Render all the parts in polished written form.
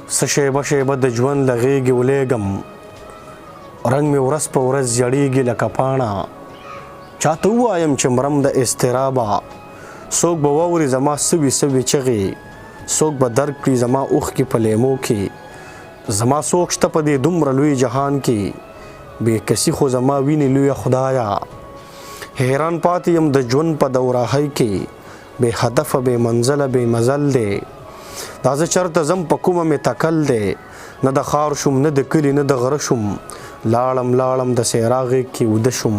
څه شیبه شیبه د ژوند له غېږې ولېږم رنګ مې ورځ په ورځ زیړېږي لکه پاڼه چاته ووایم چې مرم د اضطرابه څوک به واوري زما سوي سوي چغې څوک به درک کړي زما اوښکې په لیمو کې زما څوک شته په دې دومره لوی جهان کې بې کسي خو زما وینې لویه خدایه حیران پاتې یم د ژوند په دوراهۍ کې بې هدفه بې منزله بې مزل دی دا زه چېرته ځم په کومه مې تکل دی نه د ښار شوم نه د کلي نه د غره شوم لاړم د سیرا غېږ کې وده شوم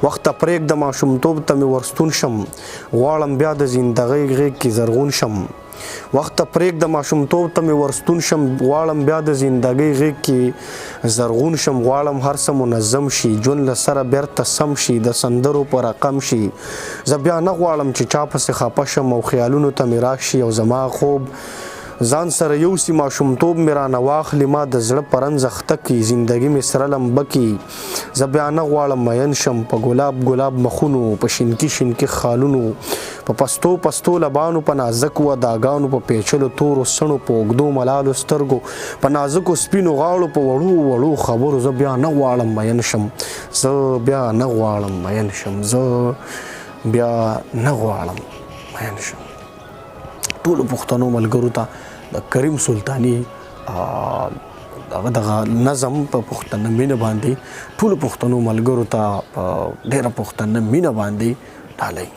وخته پرېږده ماشومتوب ته مې ورستون شم غواړم بیا د زندګۍ غېږ کې زرغون شم وخته پرېږده ماشومتوب ته مې ورستون شم غواړم بیا د زندګۍ غېږ کې زرغون شم غواړم هر څه منظم شي ژوند له سره بیرته سم شي د سندرو په رقم شي زه بیا نه غواړم چې چا پسې خفه شم او خیالونو ته مې راشي او زما خوب ځان سره یوسي ماشومتوب مې رانه واخلي ما د زړه په رنځ اخته کړي زندګي مې سره لمبه کړي زه بیا نه غواړم مین شم په ګلاب مخونو په شینکي خالونو په پستو لبانو په نازکو اداګانو په پیچلو تورو سڼو په اوږدو ملالو سترګو په نازکو سپینو غاړو په وړو خبرو زه بیا نه غواړم مین شم ټولو پښتنو ملګرو ته د کریم سلطاني دغه نظم په پښتنه مینه باندې ټولو پښتنو ملګرو ته په ډېره پښتنه مینه باندې ډالۍ